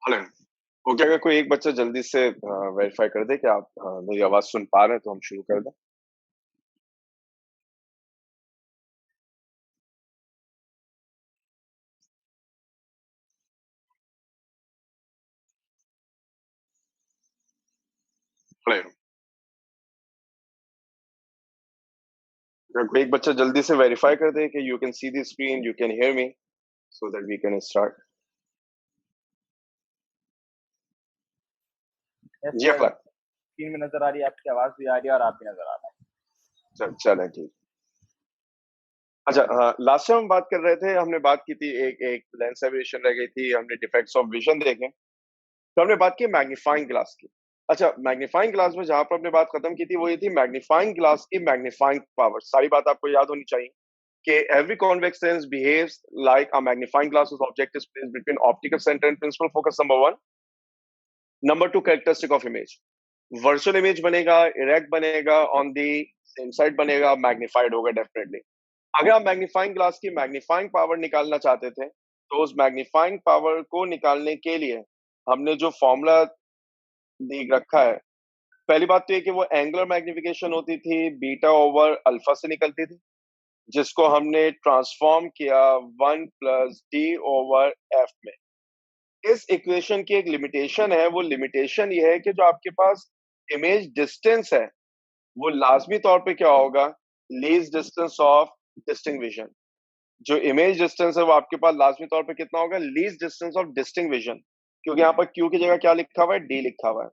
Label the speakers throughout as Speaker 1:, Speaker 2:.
Speaker 1: Hello. Okay, अगर कोई एक बच्चा जल्दी से वेरीफाई कर दे कि आप मेरी आवाज़ सुन पा रहे हैं, तो हम शुरू कर दें। हेलो। अगर कोई एक बच्चा जल्दी से वेरीफाई कर दे कि you can see the screen, you can hear me, so that we can start.
Speaker 2: Yes
Speaker 1: जी
Speaker 2: सर,
Speaker 1: अफलाक।
Speaker 2: स्क्रीन में नज़र आ रही है, आपकी आवाज़ भी आ रही है और आप भी नज़र आ रहे हैं।
Speaker 1: चलें ठीक। अच्छा, लास्ट टाइम हम बात कर रहे थे, हमने बात की थी एक एक लेंस एबरेशन रह गई थी, हमने डिफेक्ट्स ऑफ विज़न देखे, तो हमने बात की मैग्नीफाइंग ग्लास की। अच्छा, मैग्नीफाइंग ग्लास में जहाँ पर हमने बात खत्म की थी, वो ये थी मैग्नीफाइंग ग्लास की मैग्नीफाइंग पावर। सारी बात आपको याद होनी चाहिए कि every convex lens behaves like a magnifying glass whose object is placed between optical center and principal focus, number one. Number two, characteristic of image. Virtual image बनेगा, erect बनेगा, on the same side बनेगा, magnified होगा definitely. अगर आप magnifying glass की magnifying power निकालना चाहते थे, तो उस मैग्नीफाइंग पावर को निकालने के लिए हमने जो फॉर्मूला देख रखा है, पहली बात तो ये कि वो एंगुलर मैग्निफिकेशन होती थी, बीटा ओवर अल्फा से निकलती थी, जिसको हमने ट्रांसफॉर्म किया 1 प्लस डी ओवर एफ में। इस इक्वेशन की एक लिमिटेशन है, वो लिमिटेशन ये है कि जो आपके पास इमेज डिस्टेंस है, वो लाजमी तौर पे क्या होगा, least distance of distinct vision. जो इमेज डिस्टेंस है वो आपके पास लाजमी तौर पे कितना होगा, least distance of distinct vision, क्योंकि यहाँ पर क्यू की जगह क्या लिखा हुआ है, डी लिखा हुआ है।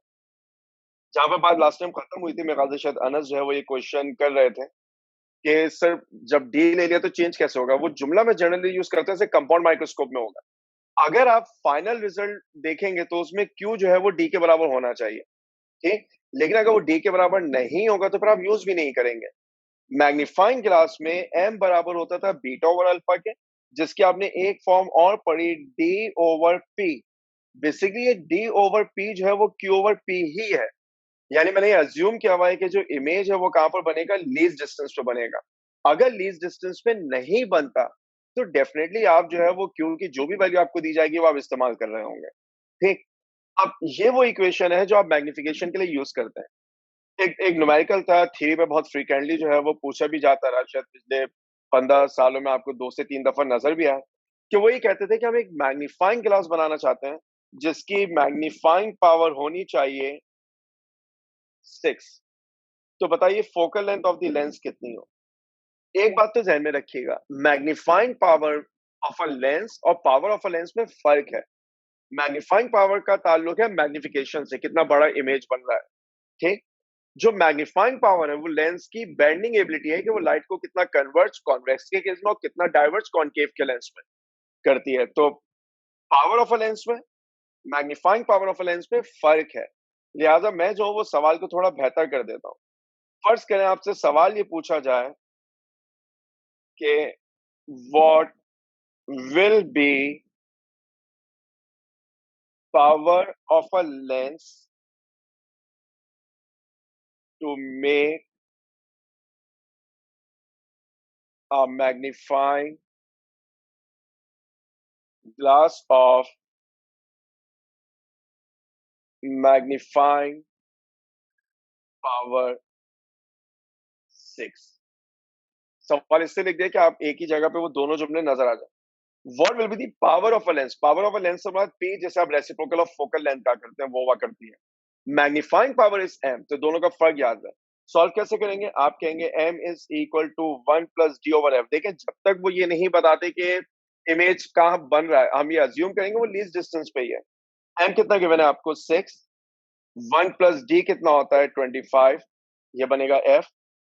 Speaker 1: जहां पर बात लास्ट टाइम खत्म हुई थी, मेरे ख्याल से शायद अनस जो है वो ये क्वेश्चन कर रहे थे कि सर जब डी ले लिया तो चेंज कैसे होगा। वो जुमला में जनरली यूज करते हैं कंपाउंड माइक्रोस्कोप में होगा। अगर आप फाइनल रिजल्ट देखेंगे तो उसमें क्यू जो है वो डी के बराबर होना चाहिए, ठीक। लेकिन अगर वो डी के बराबर नहीं होगा तो फिर आप यूज भी नहीं करेंगे। मैग्नीफाइंग ग्लास में एम बराबर होता था बीटा ओवर अल्फा के, जिसकी आपने एक फॉर्म और पढ़ी, डी ओवर पी। बेसिकली ये डी ओवर पी जो है वो क्यू ओवर पी ही है। यानी मैंने ये अज्यूम किया हुआ है कि जो इमेज है वो कहां पर बनेगा, लीस्ट डिस्टेंस पे बनेगा। अगर लीस्ट डिस्टेंस पे नहीं बनता तो डेफिनेटली आप जो है वो क्यू की जो भी वैल्यू आपको दी जाएगी वो आप इस्तेमाल कर रहे होंगे, ठीक। अब ये वो इक्वेशन है जो आप मैग्निफिकेशन के लिए यूज करते हैं। एक एक न्यूमेरिकल था, थ्योरी में बहुत फ्रीक्वेंटली जो है वो पूछा भी जाता रहा, शायद पिछले 15 सालों में आपको 2 से 3 दफा नजर भी आया, कि वो ये कहते थे कि हम एक मैग्नीफाइंग ग्लास बनाना चाहते हैं जिसकी मैग्नीफाइंग पावर होनी चाहिए 6। तो बताइए focal length of the lens कितनी हो। एक बात तो ध्यान में रखिएगा, magnifying power of a lens और पावर ऑफ अ लेंस में फर्क है। मैग्नीफाइंग पावर का ताल्लुक है मैग्निफिकेशन से, कितना बड़ा इमेज बन रहा है, ठीक। जो मैग्नीफाइंग पावर है वो लेंस की बेंडिंग एबिलिटी है कि वो लाइट को कितना कन्वर्ज कॉन्वेक्स के केस में और कितना डाइवर्ज कॉनकेव के लेंस में करती है। तो पावर ऑफ अ लेंस में, magnifying power of a lens में फर्क है। लिहाजा मैं जो हूं वो सवाल को थोड़ा बेहतर कर देता हूं। फर्ज करें आपसे सवाल ये पूछा जाए कि what will be power of a lens to make a magnifying glass of magnifying power 6। सवाल इससे लिख दिया कि आप एक ही जगह पे वो दोनों जुमले नजर आ जाए। What will be the power of a lens? Power of a lens से मतलब P, जैसे आप रेसिप्रोकल ऑफ फोकल लेंथ का करते हैं वो हुआ करती है। मैग्नीफाइंग पावर इज m, तो दोनों का फर्क याद है। सॉल्व कैसे करेंगे, आप कहेंगे m is equal to 1 plus D over F. देखिए जब तक वो ये नहीं बताते कि इमेज कहाँ बन रहा है, हम ये अज्यूम करेंगे वो लीस्ट डिस्टेंस पे ही है। m कितना गिवन है आपको, 6। 1 प्लस डी कितना होता है, 25। ये बनेगा f,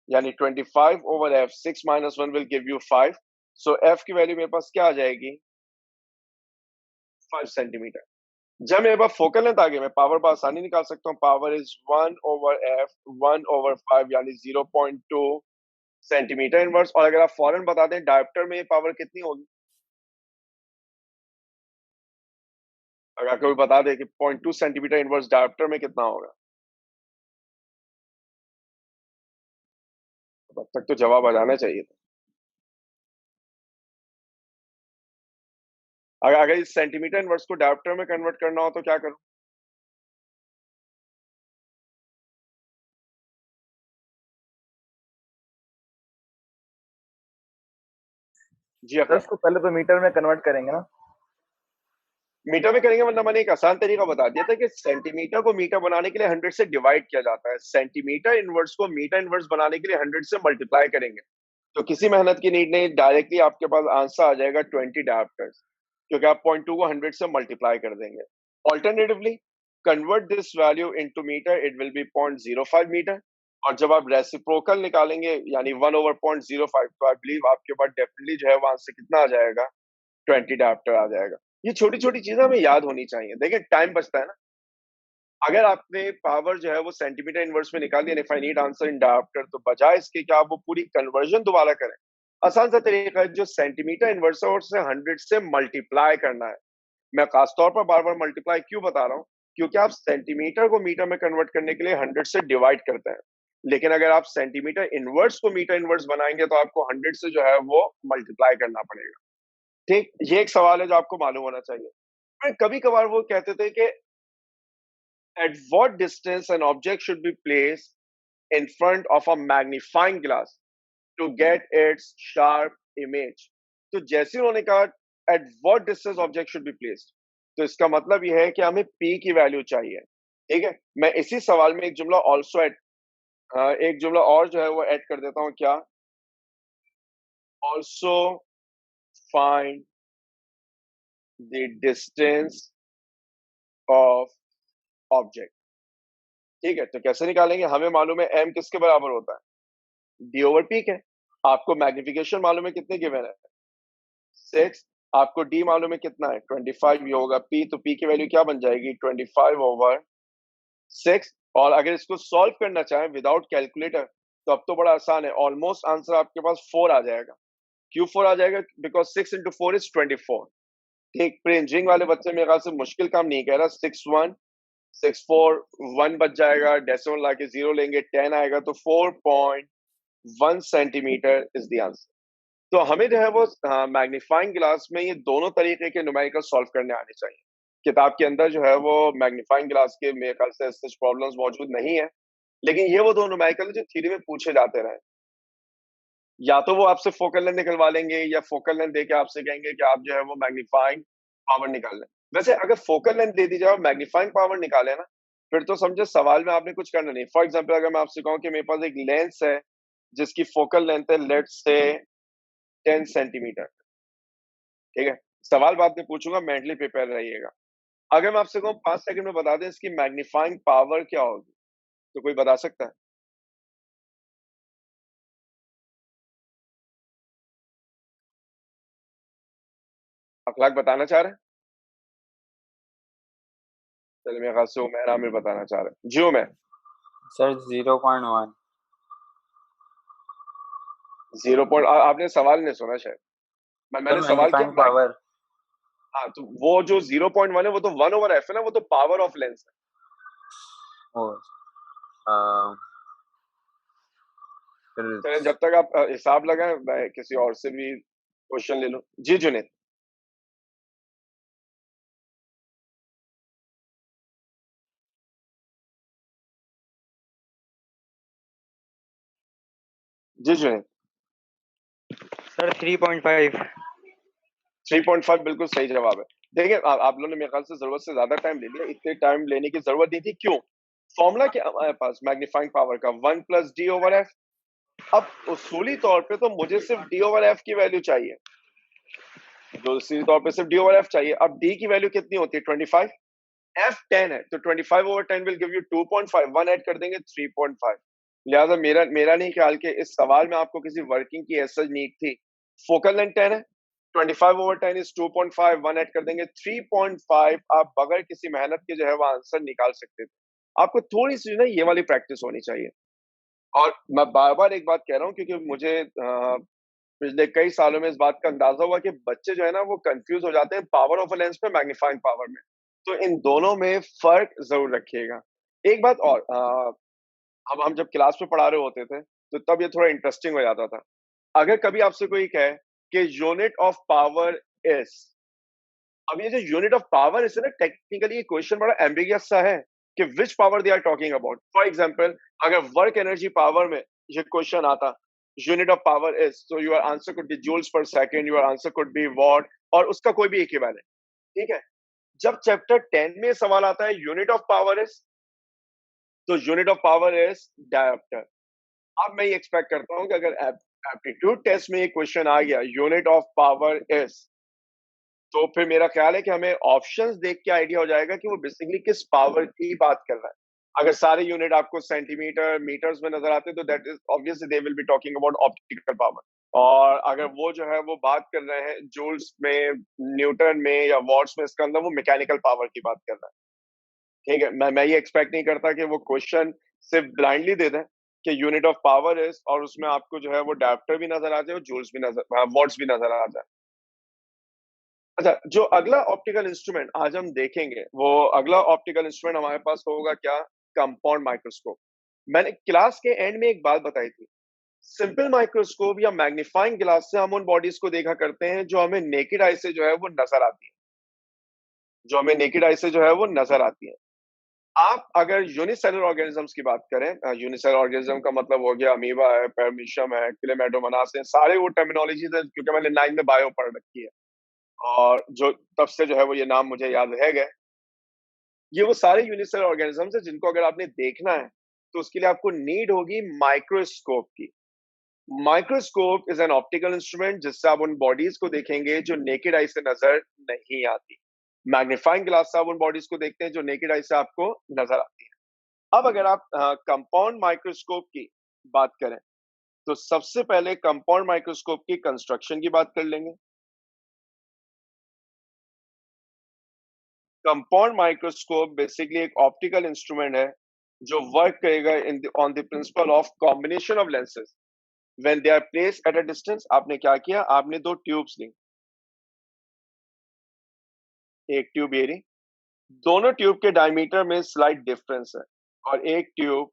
Speaker 1: यानी 25 over f, 6 minus 1 will give you 5। So f की वैल्यू मेरे पास क्या आ जाएगी, 5 सेंटीमीटर। जब मेरे पास फोकल लेंथ आ गई, मैं पावर पर आसानी निकाल सकता हूँ। Power is 1 over F, 1 over 5, यानी 0.2 सेंटीमीटर इनवर्स। और अगर आप फौरन बता दें डायोप्टर में ये पावर कितनी होगी, अगर कोई बता दे कि 0.2 सेंटीमीटर इनवर्स डायमीटर में कितना होगा, तब तक तो जवाब आ जाना चाहिए था। अगर इस सेंटीमीटर इनवर्स को डायमीटर में कन्वर्ट करना हो तो क्या करूं? जी
Speaker 2: सर
Speaker 1: अकरम।
Speaker 2: उसको पहले तो मीटर में कन्वर्ट करेंगे ना।
Speaker 1: मीटर में करेंगे, वरना मैंने एक आसान तरीका बता दिया था कि सेंटीमीटर को मीटर बनाने के लिए 100 से डिवाइड किया जाता है, सेंटीमीटर इनवर्स को मीटर इनवर्स बनाने के लिए 100 से मल्टीप्लाई करेंगे, तो किसी मेहनत की नीड नहीं, डायरेक्टली आपके पास आंसर आ जाएगा 20 डायप्टर्स, क्योंकि आप 0.2 को 100 से मल्टीप्लाई कर देंगे। Alternatively convert this value into meter, it will be 0.05 meter, और जब आप रेसिप्रोकल निकालेंगे यानी 1/0.05, तो आई बिलीव आपके पास डेफिनेटली जो है वहां से कितना आ जाएगा, 20 डायप्टर आ जाएगा। ये छोटी छोटी चीजें हमें याद होनी चाहिए। देखिए टाइम बचता है ना। अगर आपने पावर जो है वो सेंटीमीटर इनवर्स में निकाल दिया, if I need answer in dioptre, तो बजाय इसके कि आप वो पूरी कन्वर्जन दोबारा करें, आसान सा तरीका है, जो सेंटीमीटर इनवर्स है उससे 100 से मल्टीप्लाई करना है। मैं खासतौर पर बार बार मल्टीप्लाई क्यों बता रहा हूँ, क्योंकि आप सेंटीमीटर को मीटर में कन्वर्ट करने के लिए 100 से डिवाइड करते हैं, लेकिन अगर आप सेंटीमीटर इनवर्स को मीटर इनवर्स बनाएंगे तो आपको 100 से जो है वो मल्टीप्लाई करना पड़ेगा। ठीक, ये एक सवाल है जो आपको मालूम होना चाहिए। फिर कभी कभार वो कहते थे कि at what distance an object should be placed in front of a magnifying glass to get its sharp image। तो जैसे उन्होंने कहा at what distance object should be placed, तो इसका मतलब यह है कि हमें p की वैल्यू चाहिए। ठीक है, मैं इसी सवाल में एक जुमला ऑल्सो ऐड, एक जुमला और जो है वो ऐड कर देता हूं, क्या, also find the distance of object. ठीक है, तो कैसे निकालेंगे, हमें मालूम है m किसके बराबर होता है, d ओवर p के। आपको मैग्निफिकेशन मालूम है कितने गिवन है, 6। आपको d मालूम है कितना है, 25। ये होगा p, तो p की वैल्यू क्या बन जाएगी, 25 ओवर 6। और अगर इसको सॉल्व करना चाहें विदाउट कैलकुलेटर, तो अब तो बड़ा आसान है, ऑलमोस्ट आंसर आपके पास 4 आ जाएगा। क्यों 4 आ जाएगा, बिकॉज 6 इंटू 4 इज 24। ठीक, प्री इंजीनियरिंग वाले बच्चे मेरे ख्याल से मुश्किल काम नहीं कह रहा, 6 1 6 4 1 बच जाएगा, डेसिमल लाके 0 लेंगे, 10 आएगा, तो 4.1 सेंटीमीटर इज द आंसर। तो हमें जो है वो मैग्नीफाइंग ग्लास में ये दोनों तरीके के न्यूमेरिकल सॉल्व करने आने चाहिए। किताब के अंदर जो है वो मैग्नीफाइंग ग्लास के मेरे ख्याल से सच प्रॉब्लम्स मौजूद नहीं है, लेकिन ये वो दो न्यूमेरिकल जो थ्योरी में पूछे जाते रहे। या तो वो आपसे फोकल लेंथ निकलवा लेंगे, या फोकल लेंथ देके आपसे कहेंगे कि आप जो है वो मैग्नीफाइंग पावर निकाल लें। वैसे अगर फोकल लेंथ दे दी जाए और मैग्नीफाइंग पावर निकाले ना, फिर तो समझे सवाल में आपने कुछ करना नहीं। फॉर एग्जाम्पल अगर मैं आपसे कहूँ कि मेरे पास एक लेंस है जिसकी फोकल लेंथ है लेट्स से 10 सेंटीमीटर, ठीक है, सवाल बाद में पूछूंगा, मेंटली प्रिपेयर रहिएगा। अगर मैं आपसे कहूँ 5 सेकंड में बता दें इसकी मैग्नीफाइंग पावर क्या होगी, तो कोई बता सकता है? अखलाक बताना चाह रहे हैं? चलिए मेरे ख्याल से उमैर आमिर बताना चाह रहे हैं। जी उमैर।
Speaker 2: सर 0.1।
Speaker 1: आपने सवाल नहीं सुना शायद।
Speaker 2: सर
Speaker 1: मैंने सवाल किया
Speaker 2: मैग्नीफाइंग पावर।
Speaker 1: हाँ, तो वो जो 0.1 है वो तो 1/f है ना, वो तो पावर ऑफ लेंस है।
Speaker 2: ओ अ, फिर
Speaker 1: चलिए जब तक आप हिसाब लगाएं, मैं किसी और से भी क्वेश्चन ले लूं। जी जुनेद। जी जुनेद।
Speaker 3: सर 3.5।
Speaker 1: 3.5 बिल्कुल सही जवाब है। देखिए आप लोगों ने मेरे ख्याल से जरूरत से ज्यादा टाइम ले लिया, इतने टाइम लेने की जरूरत नहीं थी। क्यों, फॉर्मूला क्या है हमारे पास मैग्नीफाइंग पावर का, 1 + d/f। अब उसूली तौर पे तो मुझे सिर्फ d/f की वैल्यू चाहिए, जो उसूली तौर पे सिर्फ d/f चाहिए। अब d की वैल्यू कितनी होती है, 25, f 10 है, तो 25/10 विल गिव यू 2.5, 1 ऐड कर देंगे 3.5। लिहाजा मेरा मेरा नहीं ख्याल कि इस सवाल में आपको किसी वर्किंग की ऐसा नीड थी। फोकल लेंथ 10 है, 25/10 इज 2.5, 1 ऐड कर देंगे 3.5। आप बगैर किसी मेहनत के जो है वो आंसर निकाल सकते थे। आपको थोड़ी सी ना ये वाली प्रैक्टिस होनी चाहिए। और मैं बार बार एक बात कह रहा हूँ, क्योंकि मुझे पिछले कई सालों में इस बात का अंदाजा हुआ कि बच्चे जो है ना वो कंफ्यूज हो जाते हैं पावर ऑफ अ लेंस पे मैग्नीफाइंग पावर में। तो इन दोनों में फ़र्क ज़रूर रखिएगा। एक बात और अब हम जब क्लास में पढ़ा रहे होते थे, तो तब ये थोड़ा इंटरेस्टिंग हो जाता था। अगर कभी आपसे कोई कहे कि यूनिट ऑफ पावर इज़, अब ये जो यूनिट ऑफ पावर इज़ ना, टेक्निकली ये क्वेश्चन बड़ा एम्बिगियस सा है कि which power they are talking about. For example, अगर वर्क एनर्जी पावर में ये क्वेश्चन आता, unit of power is, so your answer could be joules per second, your answer could be watt, और उसका कोई भी इक्विवेलेंट, ठीक है? जब चैप्टर 10 में सवाल आता है यूनिट ऑफ पावर इज़, तो unit of power is dioptre. अब मैं ये एक्सपेक्ट करता हूँ कि अगर एप्टीट्यूड टेस्ट में ये क्वेश्चन आ गया, यूनिट ऑफ पावर इज़, तो फिर मेरा ख्याल है कि हमें ऑप्शंस देख के आइडिया हो जाएगा कि वो बेसिकली किस पावर की बात कर रहा है। अगर सारे यूनिट आपको सेंटीमीटर, मीटर्स में नजर आते हैं, तो that is obviously they will be talking about optical power. और अगर वो जो है वो बात कर रहे हैं जूल्स में, न्यूटन में या वॉट्स में, इसका अंदर वो मैकेनिकल पावर की बात कर रहा है। ठीक है, मैं ये एक्सपेक्ट नहीं करता कि वो क्वेश्चन सिर्फ ब्लाइंडली दे दें कि यूनिट ऑफ पावर इज, और उसमें आपको जो है वो डायोप्टर भी नजर आ जाए और जूल्स भी नजर, वॉट्स भी नजर आ जाए। अच्छा, जो अगला ऑप्टिकल इंस्ट्रूमेंट आज हम देखेंगे, वो अगला ऑप्टिकल इंस्ट्रूमेंट हमारे पास होगा क्या? Compound microscope. मैंने क्लास के एंड में एक बात बताई थी, सिंपल माइक्रोस्कोप या मैग्नीफाइंग ग्लास से हम उन बॉडीज को देखा करते हैं जो हमें नेकेड आई से जो है वो नजर आती है, जो हमें नेकेड आई से जो है वो नजर आती है। आप अगर यूनिसेलुलर ऑर्गेनिजम्स की बात करें, यूनिसेलुलर ऑर्गेनिज्म का मतलब हो गया अमीबा है, पैरामीशियम है, क्लेमाइडोमोनास है, सारे वो टर्मिनोलॉजीज है क्योंकि मैंने 9 में बायो पढ़ रखी है, और जो तब से जो है वो ये नाम मुझे याद रह गए। ये वो सारे यूनिसेलुलर ऑर्गेनिजम्स हैं जिनको अगर आपने देखना है, तो उसके लिए आपको नीड होगी माइक्रोस्कोप की। Microscope is an optical instrument जिससे आप उन बॉडीज को देखेंगे जो नेकेड आई से नजर नहीं आती। मैग्नीफाइंग ग्लास से आप उन बॉडीज को देखते हैं जो नेकेड आई से आपको नजर आती है। अब अगर आप कंपाउंड माइक्रोस्कोप की बात करें, तो सबसे पहले कंपाउंड माइक्रोस्कोप की कंस्ट्रक्शन की बात कर लेंगे। कंपाउंड माइक्रोस्कोप बेसिकली एक ऑप्टिकल इंस्ट्रूमेंट है जो वर्क करेगा in on the principle of combination of lenses when they are placed at a distance. आपने क्या किया? आपने दो ट्यूब्स ली, एक ट्यूब ये रही, दोनों ट्यूब के डायमीटर में स्लाइट डिफरेंस है, और एक ट्यूब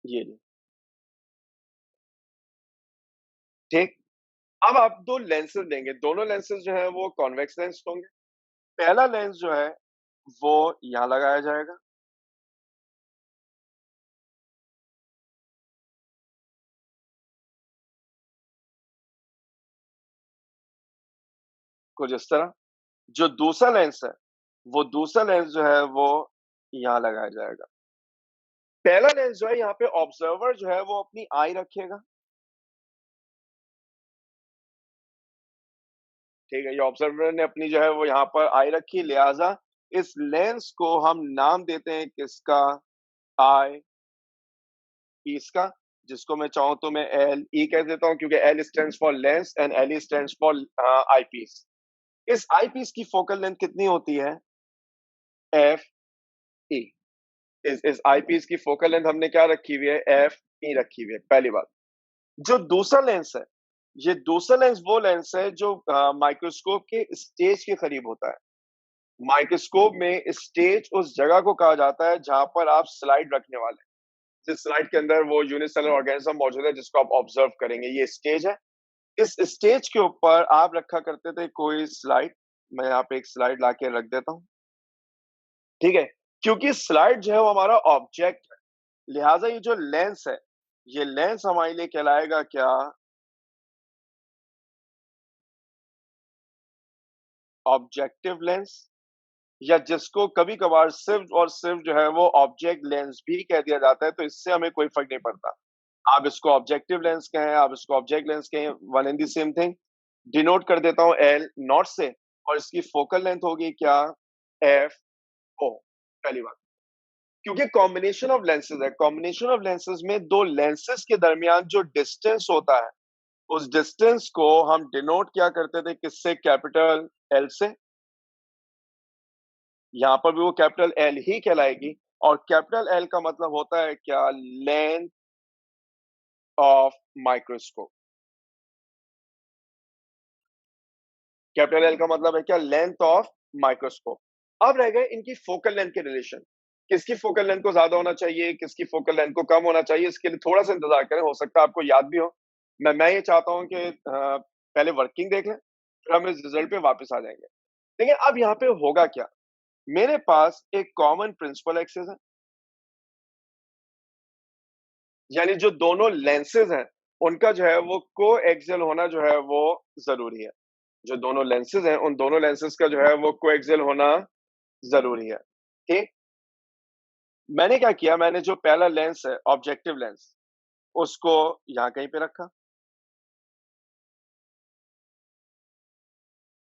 Speaker 1: ये रही, ठीक। अब आप दो लेंसेज लेंगे, दोनों लेंसेज जो है वो कॉन्वेक्स लेंस होंगे। पहला लेंस जो है वो यहां लगाया जाएगा, कुछ इस तरह। जो दूसरा लेंस है, वो दूसरा लेंस जो है वो यहां लगाया जाएगा। पहला लेंस जो है यहाँ पे ऑब्जर्वर जो है वो अपनी आई रखेगा, ठीक है, ये ऑब्जर्वर ने अपनी जो है वो यहाँ पर आई रखी, लिहाजा इस लेंस को हम नाम देते हैं किसका? आई पीस का, जिसको मैं चाहूं तो मैं एल ई कह देता हूं क्योंकि L stands for lens and L E stands for eyepiece. इस आई पीस की फोकल लेंथ कितनी होती है? F E. इस आई पीस की फोकल लेंथ हमने क्या रखी हुई है? एफ ई रखी हुई है, पहली बात। जो दूसरा लेंस है, ये दूसरा लेंस वो लेंस है जो माइक्रोस्कोप के स्टेज के करीब होता है। माइक्रोस्कोप में स्टेज उस जगह को कहा जाता है जहां पर आप स्लाइड रखने वाले हैं। जिस स्लाइड के अंदर वो यूनिसेलुलर ऑर्गेनिज्म मौजूद है जिसको आप ऑब्जर्व करेंगे, ये स्टेज है। इस स्टेज के ऊपर आप रखा करते थे कोई स्लाइड। मैं यहाँ पे एक स्लाइड लाके रख देता हूँ, ठीक है। क्योंकि स्लाइड जो है वो हमारा ऑब्जेक्ट है, लिहाजा ये जो लेंस है, ये लेंस हमारे लिए कहलाएगा क्या? ऑब्जेक्टिव लेंस, या जिसको कभी कभार सिर्फ और सिर्फ जो है वो ऑब्जेक्ट लेंस भी कह दिया जाता है, तो इससे हमें कोई फर्क नहीं पड़ता। आप इसको ऑब्जेक्टिव लेंस कहें, आप इसको ऑब्जेक्ट लेंस कहें, one and the same thing. Denote कर देता हूं एल नॉट से, और इसकी फोकल लेंथ होगी क्या? F O. पहली बात, क्योंकि कॉम्बिनेशन ऑफ लेंसेज है, कॉम्बिनेशन ऑफ लेंसेज में दो लेंसेज के दरमियान जो डिस्टेंस होता है, उस डिस्टेंस को हम डिनोट क्या करते थे? किससे? कैपिटल एल से। यहाँ पर भी वो कैपिटल एल ही कहलाएगी, और कैपिटल एल का मतलब होता है क्या? Length of microscope. Capital L का मतलब है क्या, लेंथ ऑफ माइक्रोस्कोप। अब रह गए इनकी फोकल लेंथ के रिलेशन, किसकी फोकल लेंथ को ज्यादा होना चाहिए, किसकी फोकल लेंथ को कम होना चाहिए, इसके लिए थोड़ा सा इंतजार करें, हो सकता है आपको याद भी हो। मैं ये चाहता हूं कि पहले वर्किंग देख लें, फिर हम इस रिजल्ट पे वापस आ जाएंगे। लेकिन अब यहाँ पे होगा क्या, मेरे पास एक कॉमन प्रिंसिपल एक्सिस है, यानी जो दोनों लेंसेज हैं उनका जो है वो को एक्सियल होना जो है वो जरूरी है। जो दोनों लेंसेज हैं उन दोनों लेंसेज का जो है वो को एक्सियल होना जरूरी है। ठीक, मैंने क्या किया, मैंने जो पहला लेंस है ऑब्जेक्टिव लेंस उसको यहां कहीं पे रखा।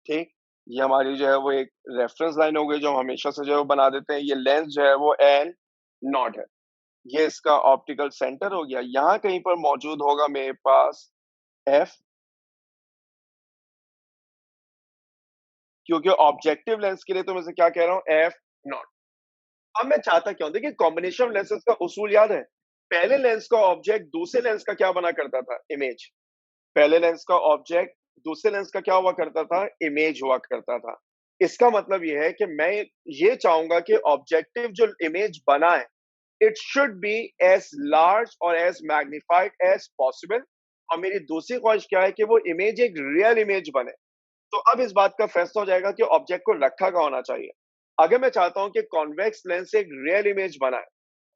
Speaker 1: ठीक, ये हमारी जो है वो एक रेफरेंस लाइन हो गई जो हम हमेशा से जो है वो बना देते हैं। ये लेंस जो है वो एन नॉट है, ये इसका ऑप्टिकल सेंटर हो गया। यहां कहीं पर मौजूद होगा मेरे पास एफ, क्योंकि ऑब्जेक्टिव लेंस के लिए तो मैं से क्या कह रहा हूं, एफ नॉट। अब मैं चाहता क्या हूं, देखिए कॉम्बिनेशन लेंसेज का उसूल याद है, पहले लेंस का ऑब्जेक्ट दूसरे लेंस का क्या बना करता था, इमेज। पहले लेंस का ऑब्जेक्ट दूसरे लेंस का क्या हुआ करता था, इमेज हुआ करता था। इसका मतलब यह है कि मैं ये चाहूंगा कि ऑब्जेक्टिव जो इमेज बना है it should be as large और एज मैग्निफाइड एज पॉसिबल। और मेरी दूसरी ख्वाहिश क्या है कि वो इमेज एक रियल इमेज बने। तो अब इस बात का फैसला हो जाएगा कि ऑब्जेक्ट को रखा कहाँ होना चाहिए। अगर मैं चाहता हूं कि कॉन्वेक्स लेंस से एक रियल इमेज बनाए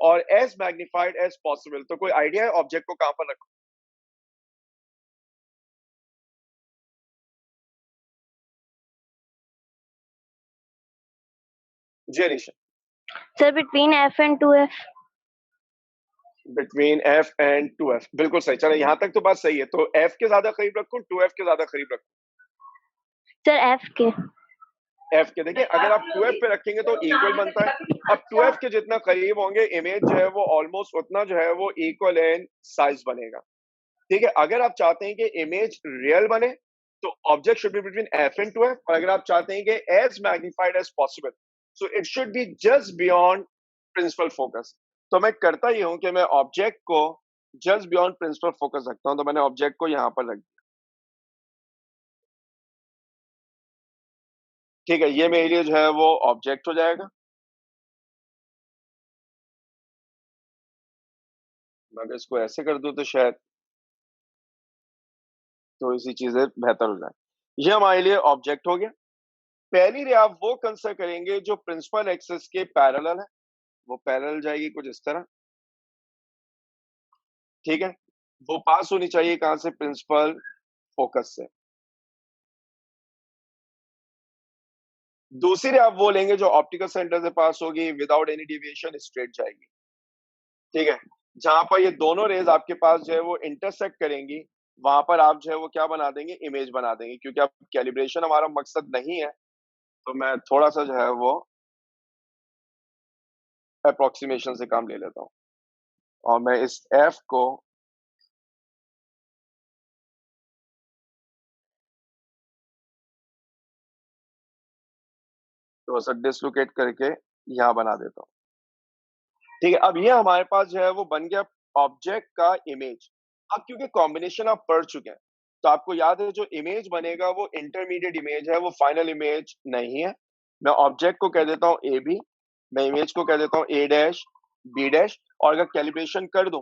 Speaker 1: और एज मैग्निफाइड एज पॉसिबल, तो कोई आइडिया है ऑब्जेक्ट को कहां पर रखूं? जी Anisha.
Speaker 4: Sir, between F and 2F.
Speaker 1: Between F and two F, बिल्कुल सही। चलो यहां तक तो बात सही है, तो एफ के ज्यादा करीब रखूं, टू एफ के ज्यादा करीब रखूं?
Speaker 4: Sir, F के.
Speaker 1: एफ के, देखिए अगर आप टू एफ पे रखेंगे तो इक्वल बनता है। अब टू एफ के जितना करीब होंगे इमेज जो है वो ऑलमोस्ट उतना जो है वो इक्वल इन साइज बनेगा। ठीक है, अगर आप चाहते हैं कि इमेज रियल बने तो object should be between F and two F, और अगर आप चाहते हैं कि as magnified as possible so it should be just beyond principal focus. तो मैं करता ही हूं कि मैं ऑब्जेक्ट को जस्ट बियॉन्ड प्रिंसिपल फोकस रखता हूं। तो मैंने ऑब्जेक्ट को यहां पर रख दिया। ठीक है, ये मेरे लिए जो है वो ऑब्जेक्ट हो जाएगा। मैं अगर इसको ऐसे कर दूं तो शायद थोड़ी सी चीजें बेहतर हो जाए। ये हमारे लिए ऑब्जेक्ट हो गया। पहली रे आप वो कंसिडर करेंगे जो प्रिंसिपल एक्सिस के पैरेलल है, वो पैरेलल जाएगी कुछ इस तरह। ठीक है, वो पास होनी चाहिए कहां से, प्रिंसिपल फोकस से। दूसरी रे आप वो लेंगे जो ऑप्टिकल सेंटर से पास होगी, विदाउट एनी डिविएशन स्ट्रेट जाएगी। ठीक है, जहां पर ये दोनों रेज आपके पास जो है वो इंटरसेक्ट करेंगी वहां पर आप जो है वो क्या बना देंगे, इमेज बना देंगे। क्योंकि अब कैलिब्रेशन हमारा मकसद नहीं है तो मैं थोड़ा सा जो है वो अप्रोक्सीमेशन से काम ले लेता हूँ, और मैं इस एफ को थोड़ा सा डिसलोकेट करके यहां बना देता हूँ। ठीक है, अब ये हमारे पास जो है वो बन गया ऑब्जेक्ट का इमेज। अब क्योंकि कॉम्बिनेशन आप पढ़ चुके हैं तो आपको याद है जो इमेज बनेगा वो इंटरमीडिएट इमेज है, वो फाइनल इमेज नहीं है। मैं ऑब्जेक्ट को कह देता हूँ ए बी, मैं इमेज को कह देता हूँ ए डैश बी डैश, और अगर कैलिब्रेशन कर दूं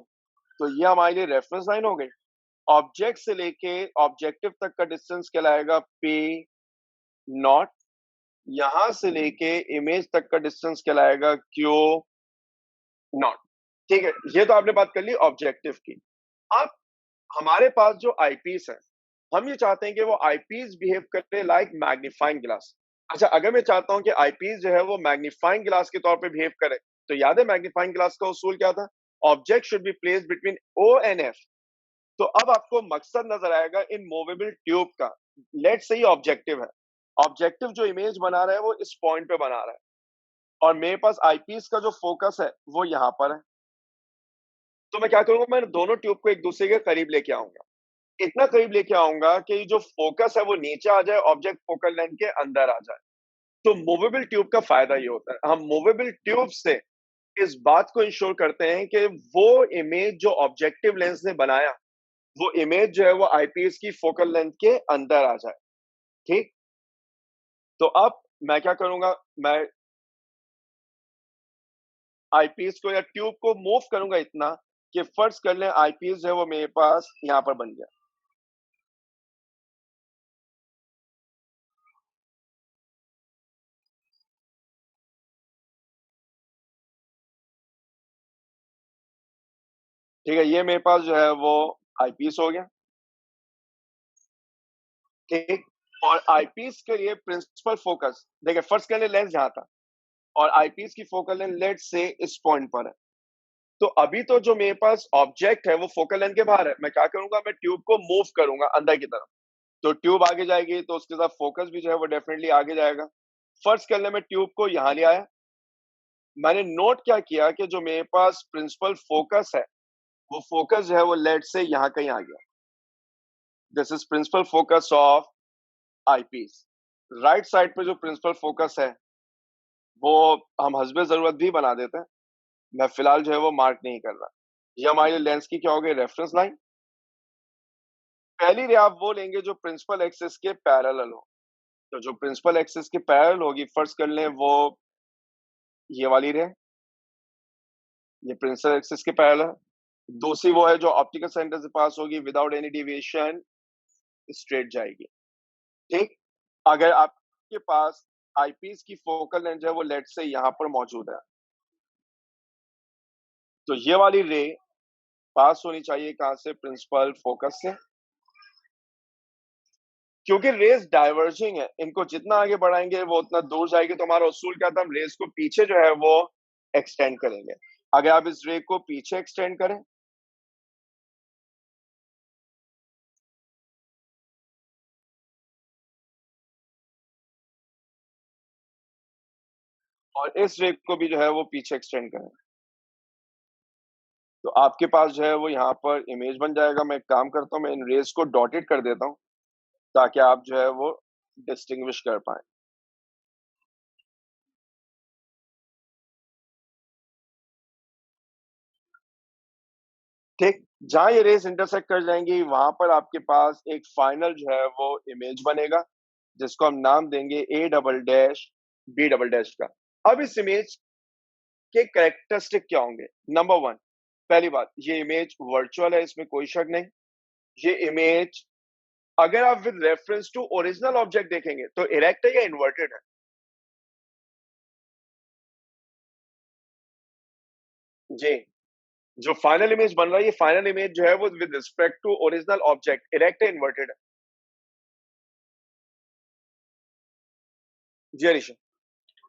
Speaker 1: तो ये हमारे लिए रेफरेंस लाइन हो गई। ऑब्जेक्ट से लेके ऑब्जेक्टिव तक का डिस्टेंस कहलाएगा पी नॉट, यहां से लेके इमेज तक का डिस्टेंस कहलाएगा क्यू नॉट। ठीक है, ये तो आपने बात कर ली ऑब्जेक्टिव की। अब हमारे पास जो आईपीस है, हम ये चाहते हैं कि वो आईपीस बिहेव करे लाइक मैग्नीफाइंग ग्लास। अच्छा, अगर मैं चाहता हूं कि आईपीस जो है वो मैग्नीफाइंग ग्लास के तौर पे बिहेव करे, तो याद है मैग्नीफाइंग ग्लास का उसूल क्या था, object should be placed between O and F. तो अब आपको मकसद नजर आएगा इन मूवेबल ट्यूब का। लेट से ही ऑब्जेक्टिव है, ऑब्जेक्टिव जो इमेज बना रहा है वो इस पॉइंट पे बना रहा है, और मेरे पास आईपीस का जो फोकस है वो यहां पर है। तो मैं क्या करूंगा, मैं दोनों ट्यूब को एक दूसरे के करीब लेके आऊंगा। इतना करीब लेके आऊंगा कि जो फोकस है वो नीचे आ जाए, ऑब्जेक्ट फोकल लेंथ के अंदर आ जाए। तो मूवेबल ट्यूब का फायदा ये होता है, हम मूवेबल ट्यूब से इस बात को इंश्योर करते हैं कि वो इमेज जो ऑब्जेक्टिव लेंस ने बनाया वो इमेज जो है वो आईपीएस की फोकल लेंथ के अंदर आ जाए। ठीक, तो अब मैं क्या करूंगा, मैं आईपीस को या ट्यूब को मूव करूंगा इतना कि फर्ज कर लें आईपीस है वो मेरे पास यहां पर बन गया। ठीक है, ये मेरे पास जो है वो आईपीस हो गया। ठीक, और आईपीस के लिए प्रिंसिपल फोकस देखिए, फर्स्ट के लिए लेंस जहां था और आईपीस की फोकल लेंथ लेट से इस पॉइंट पर है। तो अभी तो जो मेरे पास ऑब्जेक्ट है वो फोकल लेंथ के बाहर है, मैं क्या करूंगा, मैं ट्यूब को मूव करूंगा अंदर की तरफ। तो ट्यूब आगे जाएगी तो उसके साथ फोकस भी जो है वो डेफिनेटली आगे जाएगा। फर्स्ट करने में ट्यूब को यहां ले आया, मैंने नोट क्या किया कि जो मेरे पास प्रिंसिपल फोकस है वो फोकस जो है वो लेट से यहां कहीं आ गया। This is principal focus of eyepiece. Right side पे जो प्रिंसिपल फोकस है वो हम हस्बे जरूरत भी बना देते हैं, मैं फिलहाल जो है वो मार्क नहीं कर रहा। ये हमारे लेंस की क्या हो गई, रेफरेंस लाइन। पहली रे आप वो लेंगे जो प्रिंसिपल एक्सिस के पैरेलल हो। तो जो प्रिंसिपल एक्सिस के पैरेलल होगी, फर्स्ट कर लें वो ये वाली रे, ये प्रिंसिपल एक्सिस के पैरेलल। दूसरी वो है जो ऑप्टिकल सेंटर से पास होगी विदाउट एनी डिविएशन, स्ट्रेट जाएगी। ठीक, अगर आपके पास आईपीस की फोकल लेंथ है वो लेट से यहां पर मौजूद है, तो ये वाली रे पास होनी चाहिए कहां से, प्रिंसिपल फोकस से। क्योंकि रेस डाइवर्जिंग है, इनको जितना आगे बढ़ाएंगे वो उतना दूर जाएगी। तो हमारा उसूल क्या था, हम रेस को पीछे जो है वो एक्सटेंड करेंगे। अगर आप इस रे को पीछे एक्सटेंड करें और इस रे को भी जो है वो पीछे एक्सटेंड करें, तो आपके पास जो है वो यहाँ पर इमेज बन जाएगा। मैं एक काम करता हूँ, मैं इन रेस को डॉटेड कर देता हूँ ताकि आप जो है वो डिस्टिंग्विश कर पाए। ठीक, जहां ये रेस इंटरसेक्ट कर जाएंगी वहां पर आपके पास एक फाइनल जो है वो इमेज बनेगा जिसको हम नाम देंगे A double dash B double dash का। अब इस इमेज के कैरेक्टरिस्टिक क्या होंगे, नंबर वन, पहली बात, ये इमेज वर्चुअल है, इसमें कोई शक नहीं। ये इमेज अगर आप with reference to original object देखेंगे तो इरेक्ट है या इन्वर्टेड है। जी, जो फाइनल इमेज बन रहा है, ये फाइनल इमेज जो है वो with respect to original object erect है, इन्वर्टेड है। जी अलीशा,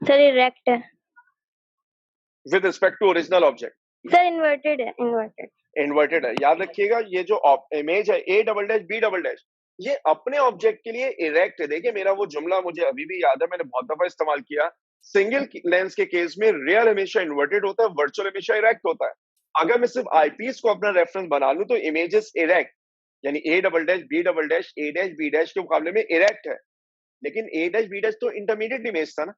Speaker 4: सर इरेक्ट है।
Speaker 1: With respect to original object
Speaker 4: sir inverted है, इन्वर्टेड।
Speaker 1: इन्वर्टेड है। याद रखिएगा ये जो इमेज है A double dash B double dash, ये अपने ऑब्जेक्ट के लिए इरेक्ट है। देखिए मेरा वो जुमला मुझे अभी भी याद है, मैंने बहुत दफा इस्तेमाल किया। सिंगल लेंस के केस में रियल हमेशा इन्वर्टेड होता है, वर्चुअल हमेशा इरेक्ट होता है। अगर मैं सिर्फ आईपीस को अपना रेफरेंस बना लूं तो इमेजेस इरेक्ट, यानी A double dash B double dash A dash B dash के मुकाबले में इरेक्ट है। लेकिन ए डैश बी डैश तो इंटरमीडिएट इमेज था ना।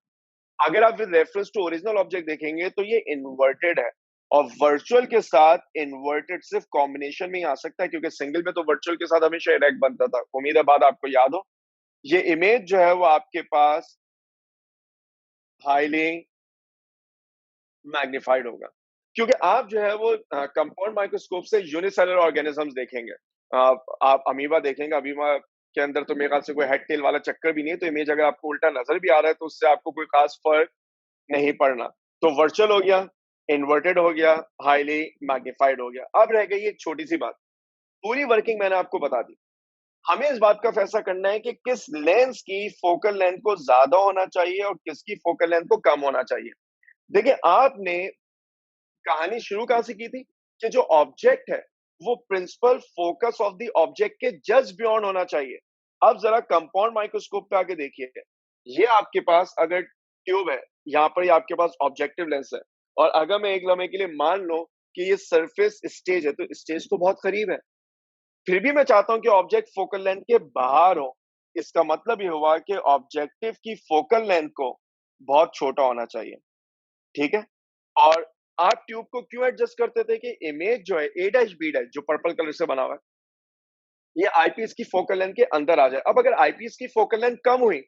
Speaker 1: अगर आप with reference to original object देखेंगे तो ये इन्वर्टेड है, और वर्चुअल के साथ इन्वर्टेड सिर्फ कॉम्बिनेशन में ही आ सकता है, क्योंकि सिंगल में तो वर्चुअल के साथ हमेशा इरेक्ट बनता था। उम्मीद है बात आपको याद हो। ये इमेज जो है वो आपके पास हाईली मैग्नीफाइड होगा, क्योंकि आप जो है वो कंपाउंड माइक्रोस्कोप से यूनिसेलुलर ऑर्गेनिजम्स देखेंगे। आप अमीबा देखेंगे, अमीबा के अंदर तो मेरे ख्याल से कोई हेड टेल वाला चक्कर भी नहीं है, तो इमेज अगर आपको उल्टा नजर भी आ रहा है तो उससे आपको कोई खास फर्क नहीं पड़ना। तो वर्चुअल हो गया, इन्वर्टेड हो गया, हाईली मैग्नीफाइड हो गया। अब रह गई एक छोटी सी बात, पूरी वर्किंग मैंने आपको बता दी। हमें इस बात का फैसला करना है कि किस लेंस की फोकल लेंथ को ज्यादा होना चाहिए और किसकी फोकल लेंथ को कम होना चाहिए। देखिए आपने कहानी शुरू कहां से की थी कि जो ऑब्जेक्ट है वो principal focus of the object के जस्ट बियॉन्ड होना चाहिए। अब जरा कंपाउंड माइक्रोस्कोप पे आके देखिए, ये आपके पास अगर ट्यूब है, यहाँ पर ये आपके पास ऑब्जेक्टिव लेंस है, और अगर मैं एक लम्हे के लिए मान लो कि ये सरफेस स्टेज है, तो स्टेज तो बहुत करीब है, फिर भी मैं चाहता हूं कि ऑब्जेक्ट फोकल लेंथ के बाहर हो। इसका मतलब ये हुआ कि ऑब्जेक्टिव की फोकल लेंथ को बहुत छोटा होना चाहिए। ठीक है, और आप ट्यूब को क्यों एडजस्ट करते थे कि इमेज जो है ए डैश बी डैश जो पर्पल कलर से बना हुआ है, ये आईपीस की फोकल लेंथ के अंदर आ जाए। अब अगर आईपीस की फोकल लेंथ कम हुई